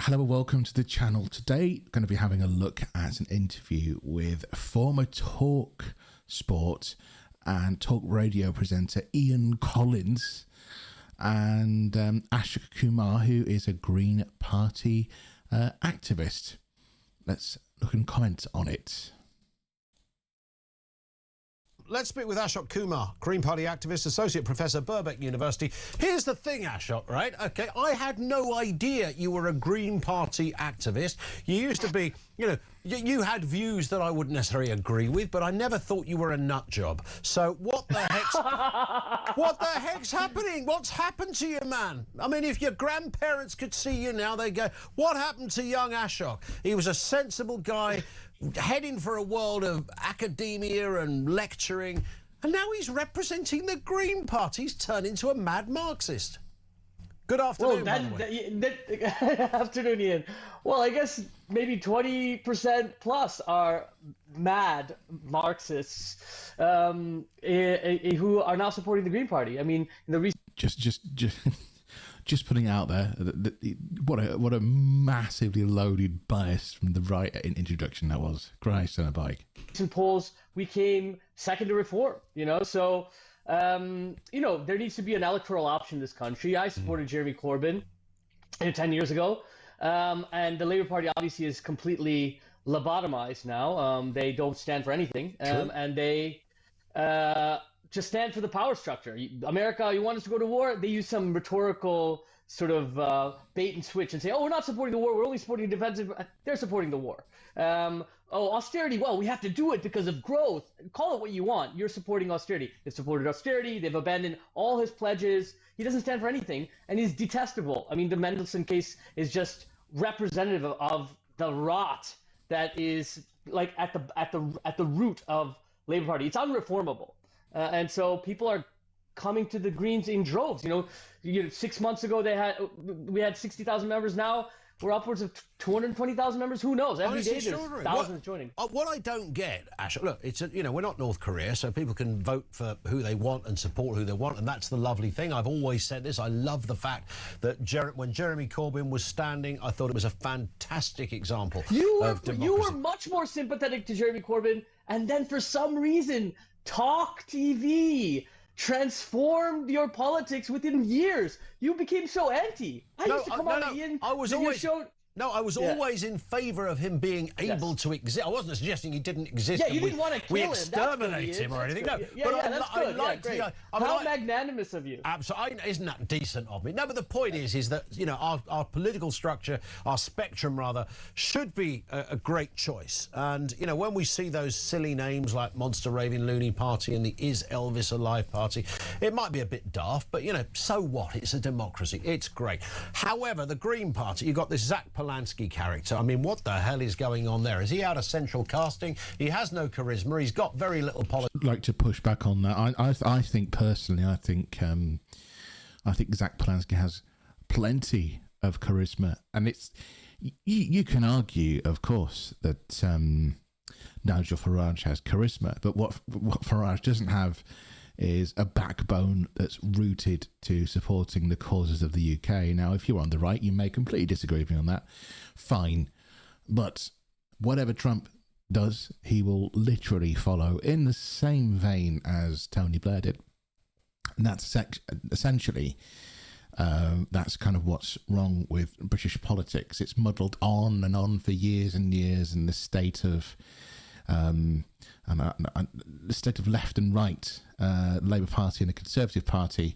Hello and welcome to the channel. Today, going to be having a look at an interview with former Talk Sport and Talk Radio presenter Ian Collins and Ashok Kumar, who is a Green Party activist. Let's look and comment on it. Let's speak with Ashok Kumar, Green Party activist, Associate Professor, Birkbeck University. Here's the thing, Ashok, right? Okay, I had no idea you were a Green Party activist. You used to be, you had views that I wouldn't necessarily agree with, but I never thought you were a nut job. So what the heck's happening? What's happened to you, man? I mean, if your grandparents could see you now, they'd go, what happened to young Ashok? He was a sensible guy, heading for a world of academia and lecturing, and now he's representing the Green Party. He's turned into a mad Marxist. Good afternoon, by the way. Afternoon, Ian. Well, I guess maybe 20% plus are mad Marxists who are now supporting the Green Party. I mean, Just putting out there what a massively loaded bias from the right in introduction that was. Christ on a bike. In polls, we came second to reform. So there needs to be an electoral option in this country. I supported Jeremy Corbyn 10 years ago, and the Labour Party obviously is completely lobotomized now. They don't stand for anything, and they just stand for the power structure. America, you want us to go to war? They use some rhetorical sort of bait and switch and say, oh, we're not supporting the war, we're only supporting defensive. They're supporting the war. Austerity, well, we have to do it because of growth. Call it what you want. You're supporting austerity. They've supported austerity. They've abandoned all his pledges. He doesn't stand for anything, and he's detestable. I mean, the Mendelsohn case is just representative of the rot that is like at the root of Labour Party. It's unreformable. And so people are coming to the Greens in droves. 6 months ago we had 60,000 members. Now we're upwards of 220,000 members. Who knows? Every day there's thousands joining. What I don't get, Ashok, look, it's we're not North Korea, so people can vote for who they want and support who they want, and that's the lovely thing. I've always said this. I love the fact that when Jeremy Corbyn was standing, I thought it was a fantastic example of democracy. You were much more sympathetic to Jeremy Corbyn, and then for some reason, Talk TV transformed your politics within years. You became so anti. I used to come on Ian. I was always in favour of him being able to exist. I wasn't suggesting he didn't exist. Yeah, you didn't want to kill him. We exterminate him or anything. No, I liked great. How magnanimous of you. Absolutely, isn't that decent of me? No, but the point is that our political structure, our spectrum rather, should be a great choice. And when we see those silly names like Monster Raving Loony Party and the Is Elvis Alive Party, it might be a bit daft, but so what? It's a democracy. It's great. However, the Green Party, you've got this Zack Polanski character. I mean, what the hell is going on there? Is he out of central casting? He has no charisma. He's got very little politics. I'd like to push back on that. I think personally, I think Zack Polanski has plenty of charisma, and it's you can argue, of course, that Nigel Farage has charisma, but what Farage doesn't have is a backbone that's rooted to supporting the causes of the UK. Now, if you're on the right, you may completely disagree with me on that. Fine. But whatever Trump does, he will literally follow in the same vein as Tony Blair did. And that's essentially, that's kind of what's wrong with British politics. It's muddled on and on for years and years, and the state of left and right, Labour Party and the Conservative Party.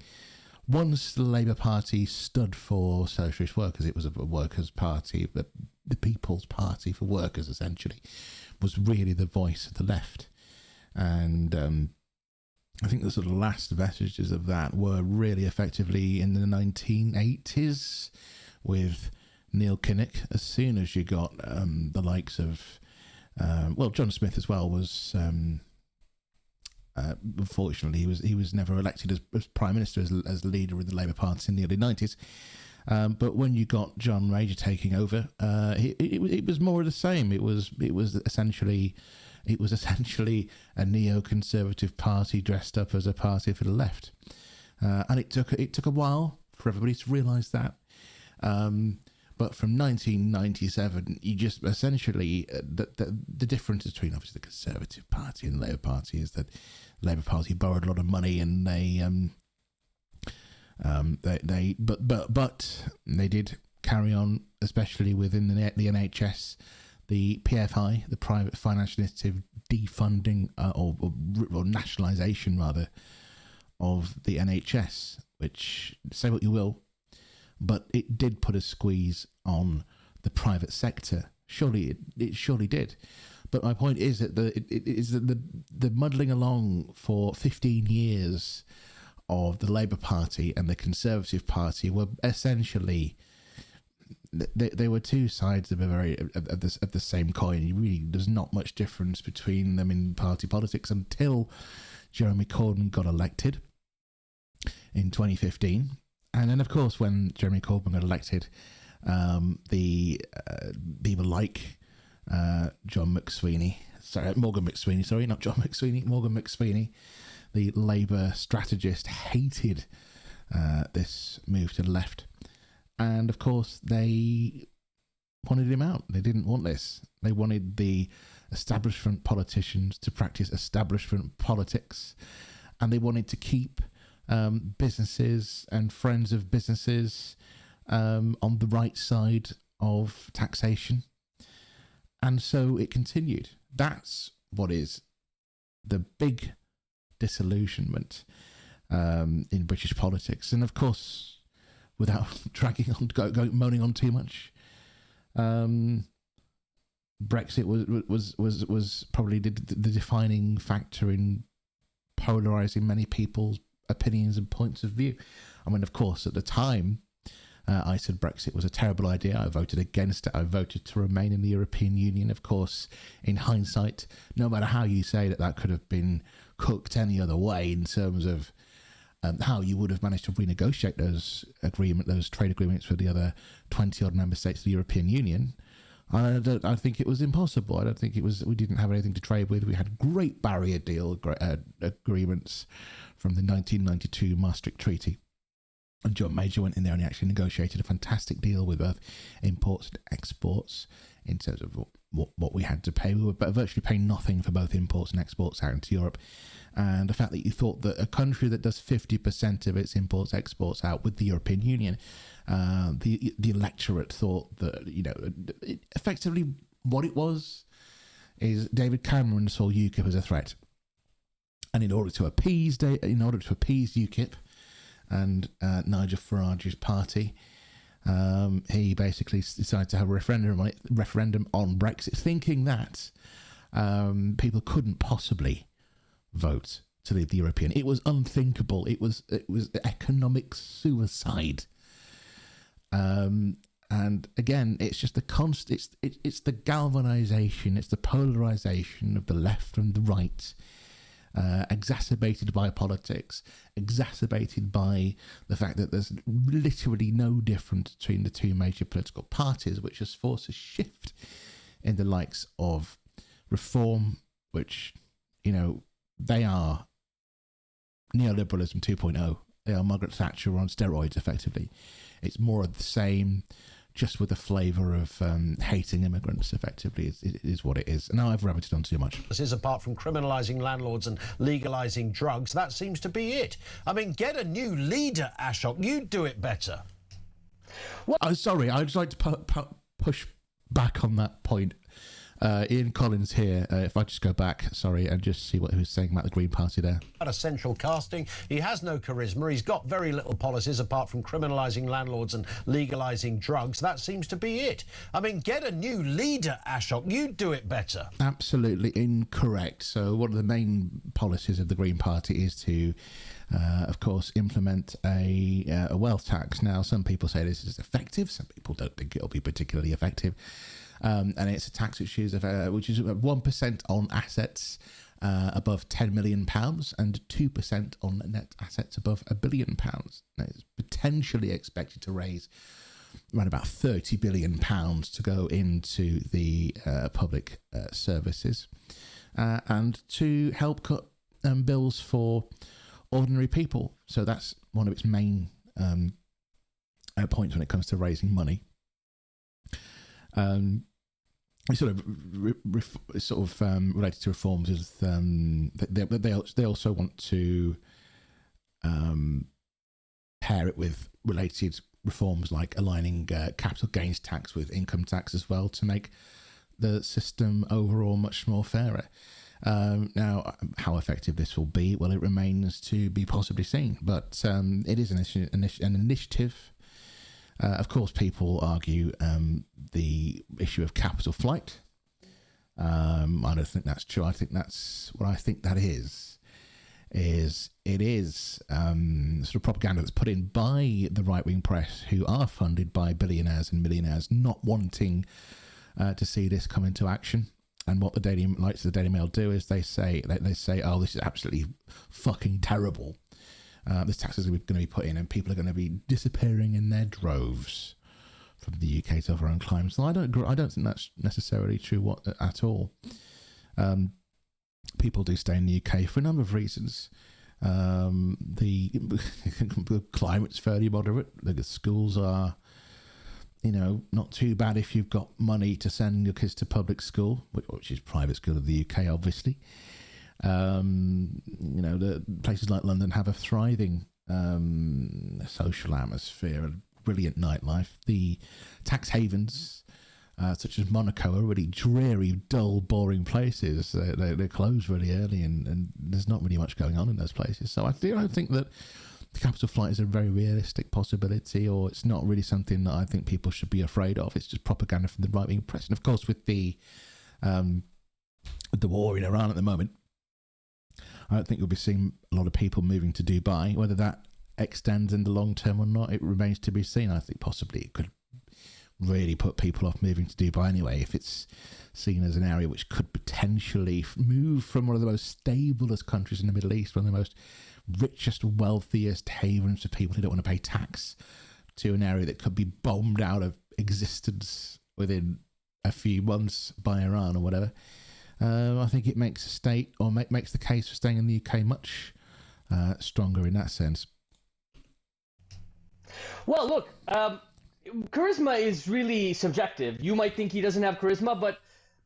Once the Labour Party stood for socialist workers, it was a workers' party, but the People's Party for workers essentially was really the voice of the left. And I think the sort of last vestiges of that were really effectively in the 1980s with Neil Kinnock. As soon as you got the likes of John Smith as well was unfortunately he was never elected as Prime Minister as leader of the Labour Party in the early 90s. But when you got John Major taking over, it was more of the same. It was essentially a neoconservative party dressed up as a party for the left, and it took a while for everybody to realise that. But from 1997, you just essentially the difference between obviously the Conservative Party and the Labour Party is that the Labour Party borrowed a lot of money, and but they did carry on, especially within the NHS, the PFI, the Private Financial Initiative, defunding or nationalisation rather of the NHS, which, say what you will, but it did put a squeeze on the private sector. Surely it surely did. But my point is that the muddling along for 15 years of the Labour Party and the Conservative Party were essentially, they were two sides of the same coin. Really, there's not much difference between them in party politics until Jeremy Corbyn got elected in 2015. And then, of course, when Jeremy Corbyn got elected, the people like Morgan McSweeney, the Labour strategist, hated this move to the left. And, of course, they wanted him out. They didn't want this. They wanted the establishment politicians to practice establishment politics. And they wanted to keep businesses and friends of businesses on the right side of taxation. And so it continued. That's what is the big disillusionment in British politics. And of course, without dragging on, moaning on too much, Brexit was probably the defining factor in polarising many people's opinions and points of view. I mean, of course, at the time, I said Brexit was a terrible idea. I voted against it. I voted to remain in the European Union. Of course, in hindsight, no matter how you say that could have been cooked any other way in terms of how you would have managed to renegotiate those trade agreements with the other 20-odd member states of the European Union. I think it was impossible. I don't think it was. We didn't have anything to trade with. We had great barrier deal agreements from the 1992 Maastricht Treaty. And John Major went in there and he actually negotiated a fantastic deal with both imports and exports in terms of what we had to pay. We were virtually paying nothing for both imports and exports out into Europe. And the fact that you thought that a country that does 50% of its imports exports out with the European Union, the electorate thought that, effectively what it was is David Cameron saw UKIP as a threat. And in order to appease UKIP and Nigel Farage's party, he basically decided to have a referendum on Brexit, thinking that people couldn't possibly vote to leave the European. It was unthinkable. It was economic suicide. And again, it's just it's the galvanization, it's the polarization of the left and the right, exacerbated by politics, exacerbated by the fact that there's literally no difference between the two major political parties, which has forced a shift in the likes of Reform, which, they are neoliberalism 2.0. They are Margaret Thatcher on steroids, effectively. It's more of the same, just with a flavour of hating immigrants, effectively. It is what it is. And now I've rabbited on too much. This is apart from criminalising landlords and legalising drugs. That seems to be it. I mean, get a new leader, Ashok. You'd do it better. Sorry, I'd just like to push back on that point. Ian Collins here, if I just go back, and just see what he was saying about the Green Party there. At a central casting, he has no charisma. He's got very little policies apart from criminalising landlords and legalising drugs. That seems to be it. I mean, get a new leader, Ashok. You'd do it better. Absolutely incorrect. So one of the main policies of the Green Party is to, of course, implement a wealth tax. Now, some people say this is effective. Some people don't think it'll be particularly effective. And it's a tax which is 1% on assets above £10 million and 2% on net assets above £1 billion. Now, it's potentially expected to raise around about £30 billion to go into the public services and to help cut bills for ordinary people. So that's one of its main points when it comes to raising money. It's sort of related to reforms is they also want to pair it with related reforms like aligning capital gains tax with income tax as well to make the system overall much more fairer. Now, how effective this will be, well, it remains to be possibly seen, but it is an initiative. Of course, people argue the issue of capital flight. I don't think that's true. I think that's what I think that is it is sort of propaganda that's put in by the right-wing press, who are funded by billionaires and millionaires, not wanting to see this come into action. And what the Daily Mail do is they say, oh, this is absolutely fucking terrible. This tax is going to be put in, and people are going to be disappearing in their droves from the UK to other climes. And I don't think that's necessarily true at all. People do stay in the UK for a number of reasons. The climate's fairly moderate. The schools are, not too bad if you've got money to send your kids to public school, which is private school of the UK, obviously. The places like London have a thriving social atmosphere, a brilliant nightlife. The tax havens, such as Monaco, are really dreary, dull, boring places. They're closed really early, and there's not really much going on in those places. So I don't think that the capital flight is a very realistic possibility, or it's not really something that I think people should be afraid of. It's just propaganda from the right-wing press. And of course, with the war in Iran at the moment, I don't think you'll be seeing a lot of people moving to Dubai. Whether that extends in the long term or not, it remains to be seen. I think possibly it could really put people off moving to Dubai anyway, if it's seen as an area which could potentially move from one of the most stablest countries in the Middle East, one of the most richest, wealthiest havens for people who don't want to pay tax, to an area that could be bombed out of existence within a few months by Iran or whatever. I think it makes a state, or makes the case for staying in the UK much stronger in that sense. Well, look, charisma is really subjective. You might think he doesn't have charisma, but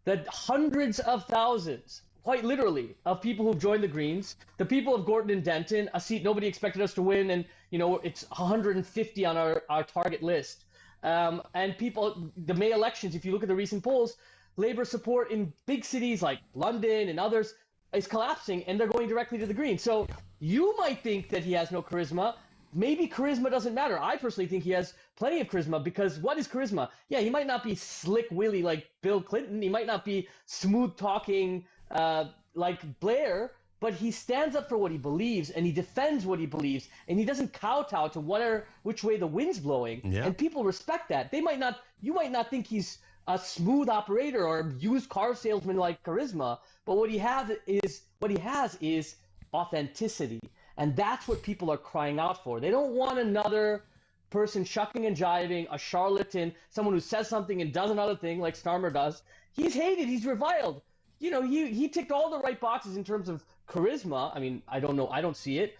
the hundreds of thousands, quite literally, of people who've joined the Greens, the people of Gorton and Denton, a seat nobody expected us to win, and it's 150 on our target list. And people, the May elections, if you look at the recent polls, Labour support in big cities like London and others is collapsing, and they're going directly to the Greens. So you might think that he has no charisma. Maybe charisma doesn't matter. I personally think he has plenty of charisma, because what is charisma? Yeah, he might not be slick Willy like Bill Clinton. He might not be smooth talking like Blair, but he stands up for what he believes, and he defends what he believes, and he doesn't kowtow to which way the wind's blowing. Yeah. And people respect that. You might not think he's a smooth operator or used car salesman like charisma, but what he has is authenticity. And that's what people are crying out for. They don't want another person shucking and jiving, a charlatan, someone who says something and does another thing like Starmer does. He's hated, he's reviled. He ticked all the right boxes in terms of charisma. I mean, I don't know, I don't see it.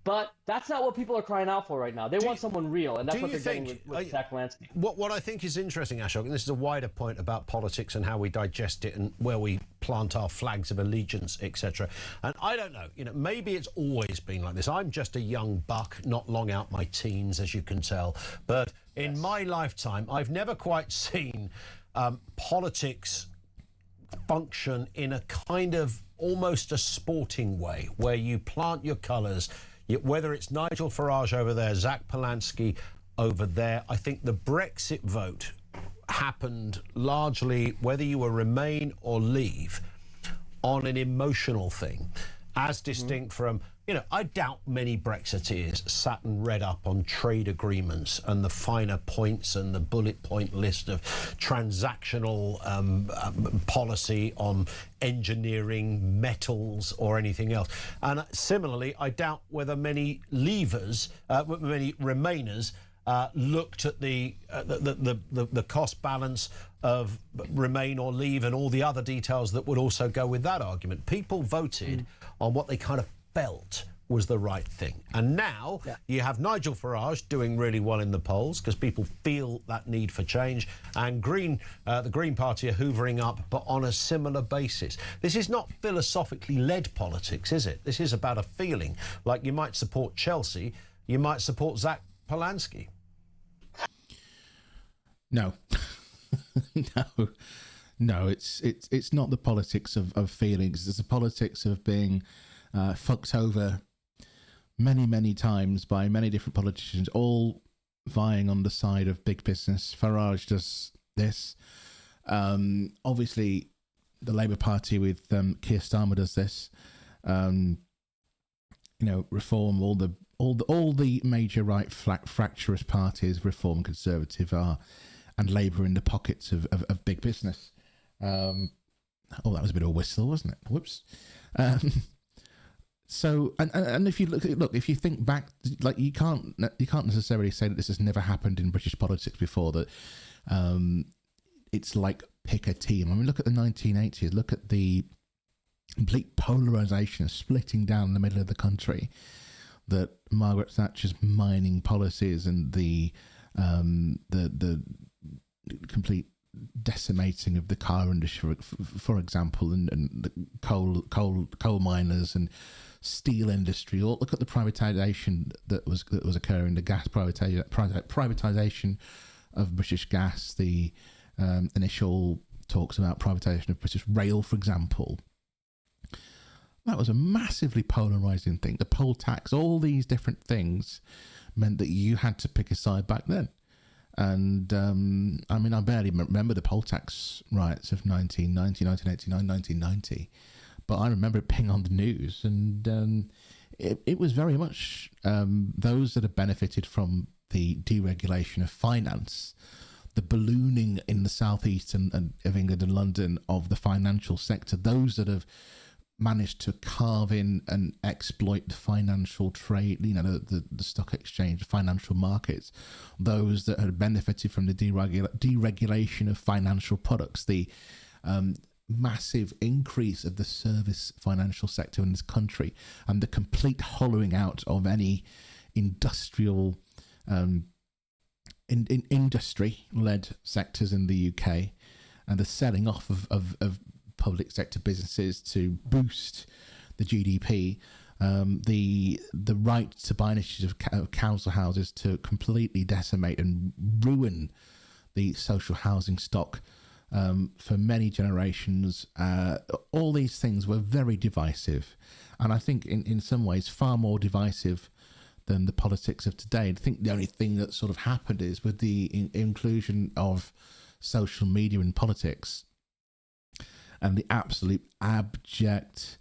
But that's not what people are crying out for right now. They want someone real, and that's what they're getting with Zack Polanski. What I think is interesting, Ashok, and this is a wider point about politics and how we digest it and where we plant our flags of allegiance, etc. And I don't know, maybe it's always been like this. I'm just a young buck, not long out my teens, as you can tell. But in my lifetime, I've never quite seen politics function in a kind of almost a sporting way, where you plant your colours. Whether it's Nigel Farage over there, Zack Polanski over there, I think the Brexit vote happened largely, whether you were Remain or Leave, on an emotional thing, as distinct from, I doubt many Brexiteers sat and read up on trade agreements and the finer points and the bullet point list of transactional policy on engineering, metals or anything else. And similarly, I doubt whether many Leavers, many Remainers looked at the cost balance of Remain or Leave and all the other details that would also go with that argument. People voted on what they kind of felt was the right thing. And now you have Nigel Farage doing really well in the polls because people feel that need for change, and the Green Party are hoovering up, but on a similar basis. This is not philosophically led politics, is it? This is about a feeling. Like you might support Chelsea, you might support Zack Polanski. No. No, it's not the politics of feelings. It's the politics of being fucked over many times by many different politicians, all vying on the side of big business. Farage does this. Obviously, the Labour Party with Keir Starmer does this. Reform, all the major right fractious parties, Reform, Conservative and Labour in the pockets of big business. That was a bit of a whistle, wasn't it? Whoops. So, and if you if you think back, like you can't necessarily say that this has never happened in British politics before. That it's like pick a team. I mean, look at the 1980s. Look at the complete polarisation, splitting down the middle of the country. That Margaret Thatcher's mining policies and the complete decimating of the car industry, for example, and the coal miners and steel industry. Or look at the privatisation that was occurring, the gas privatisation of British Gas, the initial talks about privatisation of British Rail, for example. That was a massively polarising thing. The poll tax, all these different things meant that you had to pick a side back then. And I mean, I barely remember the poll tax riots of 1990, 1989, 1990, but I remember it being on the news, and it was very much those that have benefited from the deregulation of finance, the ballooning in the southeast and of England and London of the financial sector, those that have managed to carve in and exploit the financial trade, the stock exchange, financial markets, those that had benefited from the deregulation of financial products, the massive increase of the service financial sector in this country, and the complete hollowing out of any industrial industry-led sectors in the UK, and the selling off of public sector businesses to boost the GDP, the right to buy initiative of council houses to completely decimate and ruin the social housing stock for many generations. All these things were very divisive, and I think in some ways far more divisive than the politics of today. I think the only thing that sort of happened is with the inclusion of social media in politics, and the absolute abject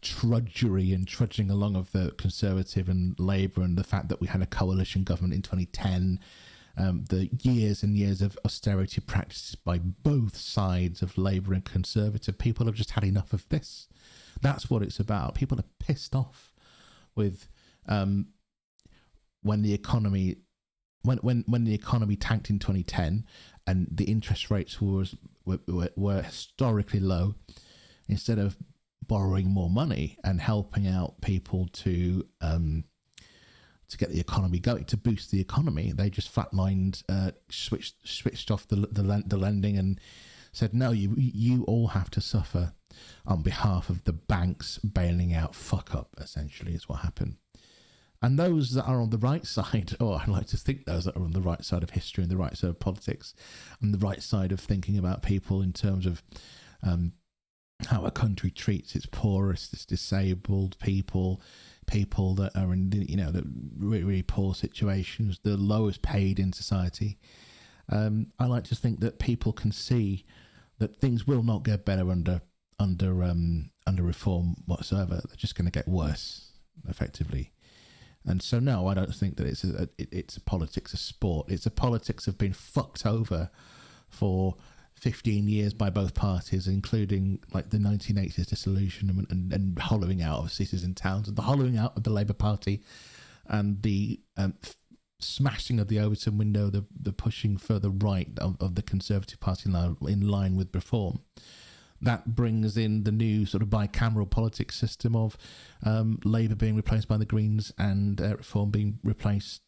trudgery and trudging along of the Conservative and Labour, and the fact that we had a coalition government in 2010, the years and years of austerity practices by both sides of Labour and Conservative. People have just had enough of this. That's what it's about. People are pissed off with when the economy tanked in 2010 and the interest rates were historically low. Instead of borrowing more money and helping out people to get the economy going, to boost the economy, they just flatlined, switched off the lending and said, no, you all have to suffer on behalf of the banks bailing out. Fuck up, essentially, is what happened. And those that are on the right side, or I like to think those that are on the right side of history and the right side of politics and the right side of thinking about people in terms of how a country treats its poorest, its disabled people that are in the really, really poor situations, the lowest paid in society. I like to think that people can see that things will not get better under reform whatsoever. They're just going to get worse, effectively. And so, no, I don't think that it's a politics of sport. It's a politics of being fucked over for 15 years by both parties, including like the 1980s disillusionment and hollowing out of cities and towns, and the hollowing out of the Labour Party, and the smashing of the Overton window, the pushing further right of the Conservative Party in line with reform. that brings in the new sort of bicameral politics system of Labour being replaced by the Greens and Reform being replaced.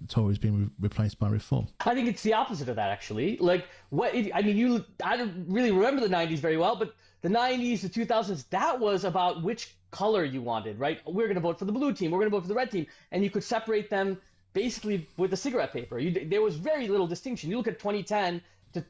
Tories being replaced by Reform. I think it's the opposite of that, actually. Like, I don't really remember the '90s very well, but the '90s, the 2000s, that was about which color you wanted, right? We're going to vote for the blue team. We're going to vote for the red team, and you could separate them basically with the cigarette paper. There was very little distinction. You look at 2010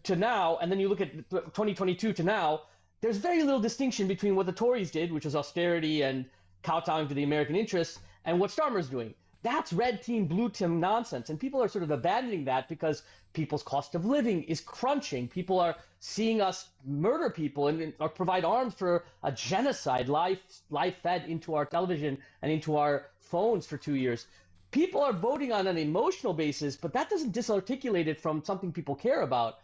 to now, and then you look at 2022 to now, there's very little distinction between what the Tories did, which was austerity and kowtowing to the American interests, and what Starmer's doing. That's red team, blue team nonsense. And people are sort of abandoning that because people's cost of living is crunching. People are seeing us murder people and or provide arms for a genocide live fed into our television and into our phones for 2 years. People are voting on an emotional basis, but that doesn't disarticulate it from something people care about.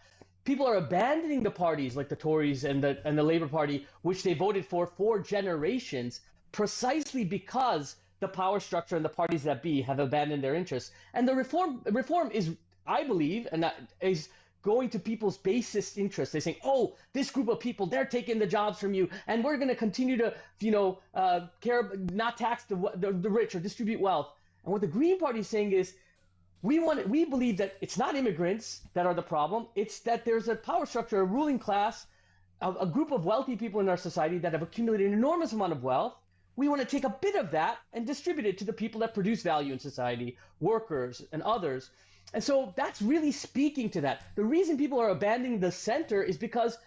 People are abandoning the parties like the Tories and the Labour Party, which they voted for generations, precisely because the power structure and the parties that be have abandoned their interests. And the reform is, I believe, and that is going to people's basest interests. They're saying, oh, this group of people, they're taking the jobs from you, and we're going to continue to, not tax the rich or distribute wealth. And what the Green Party is saying is, we believe that it's not immigrants that are the problem. It's that there's a power structure, a ruling class, a group of wealthy people in our society that have accumulated an enormous amount of wealth. We want to take a bit of that and distribute it to the people that produce value in society, workers and others. And so that's really speaking to that. The reason people are abandoning the center is because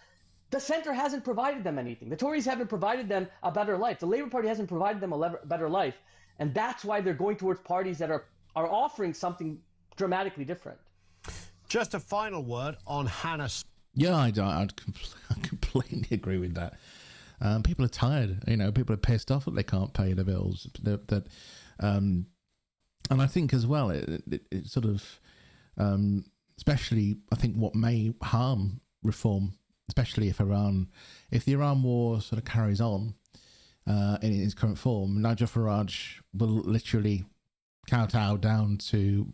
the center hasn't provided them anything. The Tories haven't provided them a better life. The Labour Party hasn't provided them a better life. And that's why they're going towards parties that are offering something dramatically different. Just a final word on Hannah. Yeah, I completely agree with that. People are tired. People are pissed off that they can't pay their bills. And I think as well, it sort of, especially, I think what may harm reform, especially if the Iran war sort of carries on in its current form, Nigel Farage will literally kowtow down to,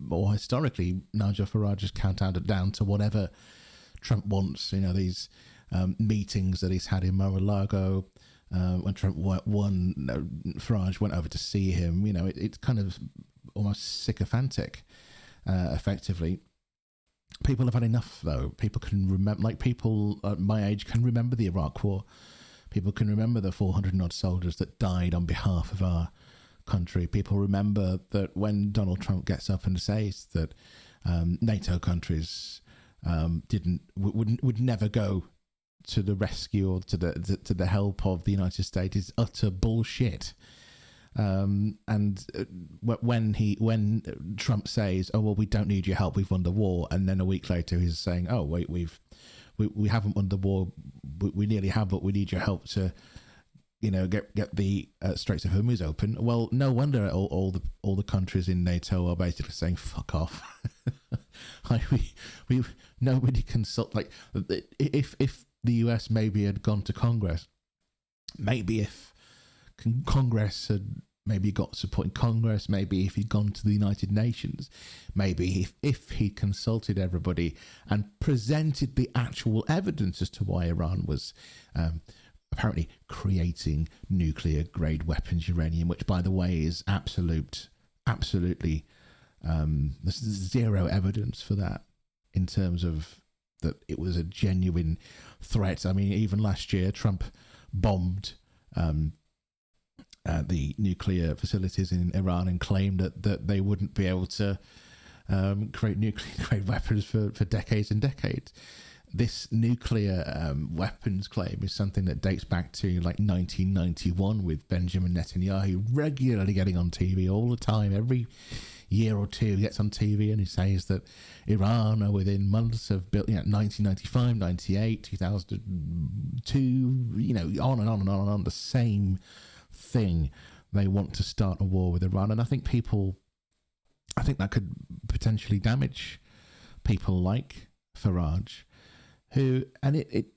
or historically, Nigel Farage has kowtowed down to whatever Trump wants. These meetings that he's had in Mar-a-Lago when Trump won, Farage went over to see him. It's kind of almost sycophantic, effectively. People have had enough, though. People can remember, like people at my age can remember the Iraq War. People can remember the 400 odd soldiers that died on behalf of our country. People remember that when Donald Trump gets up and says that NATO countries would never go to the rescue or to the help of the United States is utter bullshit. And when Trump says, "Oh well, we don't need your help, we've won the war," and then a week later he's saying, "Oh wait, we haven't won the war, we nearly have, but we need your help to, get the Straits of Hormuz open." Well, no wonder all the countries in NATO are basically saying, "Fuck off." Nobody consult. Like, if the US maybe had gone to Congress, maybe if Congress had maybe got support in Congress, maybe if he'd gone to the United Nations, maybe if he consulted everybody and presented the actual evidence as to why Iran was apparently creating nuclear grade weapons, uranium, which by the way is absolutely there's zero evidence for that in terms of that it was a genuine threat. I mean, even last year Trump bombed the nuclear facilities in Iran and claimed that they wouldn't be able to create nuclear grade weapons for decades and decades. This nuclear weapons claim is something that dates back to like 1991 with Benjamin Netanyahu regularly getting on TV all the time. Every year or two he gets on TV and he says that Iran are within months of building, 1995, 98, 2002, on and on and on and on, the same thing. They want to start a war with Iran, and I think that could potentially damage people like Farage, who, and it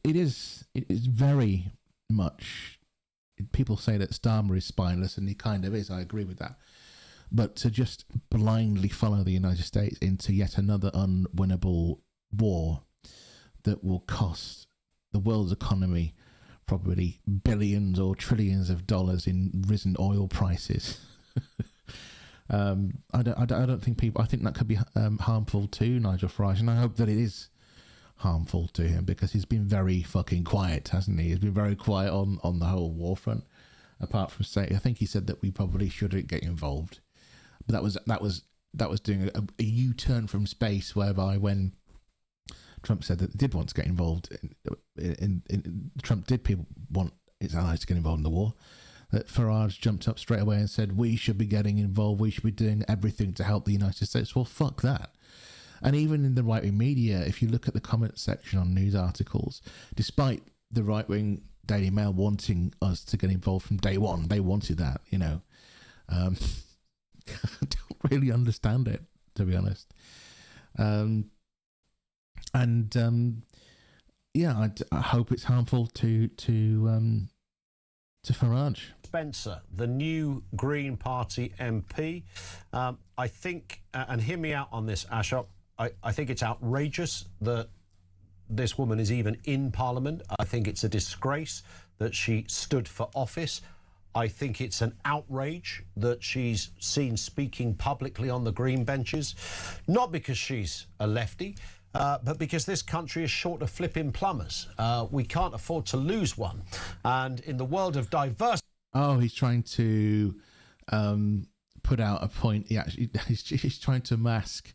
is very much, people say that Starmer is spineless, and he kind of is. I agree with that. But to just blindly follow the United States into yet another unwinnable war that will cost the world's economy, probably billions or trillions of dollars in risen oil prices. I don't think people. I think that could be harmful to Nigel Farage, and I hope that it is harmful to him, because he's been very fucking quiet, hasn't he? He's been very quiet on the whole war front. Apart from saying, I think he said that we probably shouldn't get involved, but that was doing a U-turn from space, whereby when Trump said that they did want to get involved Trump did people want his allies to get involved in the war, that Farage jumped up straight away and said we should be getting involved, we should be doing everything to help the United States. Well, fuck that. And even in the right-wing media, if you look at the comment section on news articles, despite the right-wing Daily Mail wanting us to get involved from day one, they wanted that, you know. I don't really understand it, to be honest. Yeah, I hope it's harmful to Farage. Spencer, the new Green Party MP. I think, and hear me out on this, Ashok, I think it's outrageous that this woman is even in Parliament. I think it's a disgrace that she stood for office. I think it's an outrage that she's seen speaking publicly on the Green benches, not because she's a lefty, but because this country is short of flipping plumbers. We can't afford to lose one. And in the world of diversity... Oh, he's trying to put out a point. He's trying to mask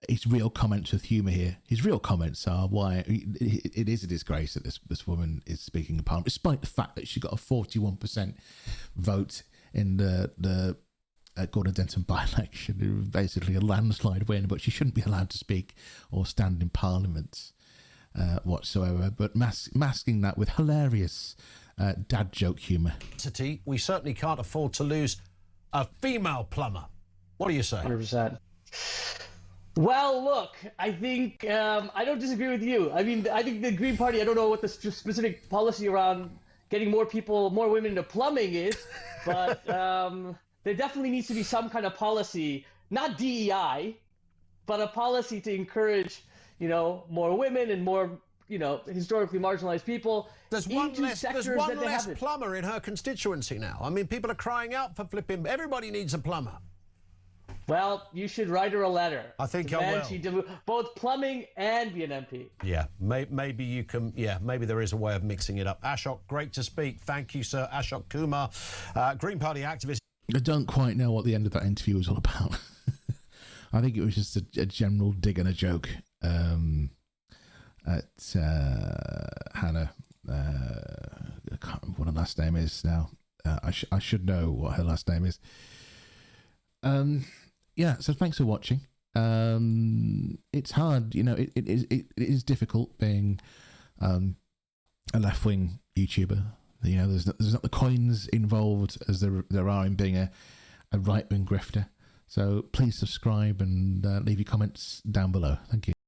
his real comments with humour here. His real comments are why it is a disgrace that this woman is speaking in Parliament, despite the fact that she got a 41% vote in the Gordon Denton by-election. It was basically a landslide win, but she shouldn't be allowed to speak or stand in Parliament whatsoever. But masking that with hilarious dad joke humour. We certainly can't afford to lose a female plumber. What do you say? 100%. Well, look, I think I don't disagree with you. I mean, I think the Green Party, I don't know what the specific policy around getting more women into plumbing is, but there definitely needs to be some kind of policy, not DEI, but a policy to encourage, more women and more, historically marginalized people. There's one less plumber in her constituency now. I mean, people are crying out for flipping. Everybody needs a plumber. Well, you should write her a letter. I think I will. She do both plumbing and be an MP. Yeah, maybe you can. Yeah, maybe there is a way of mixing it up. Ashok, great to speak. Thank you, sir. Ashok Kumar, Green Party activist. I don't quite know what the end of that interview was all about. I think it was just a general dig and a joke at Hannah. I can't remember what her last name is now. I should know what her last name is. Yeah, so thanks for watching. It's hard, it is difficult being a left-wing YouTuber. There's not the coins involved as there are in being a right-wing grifter. So please subscribe and leave your comments down below. Thank you.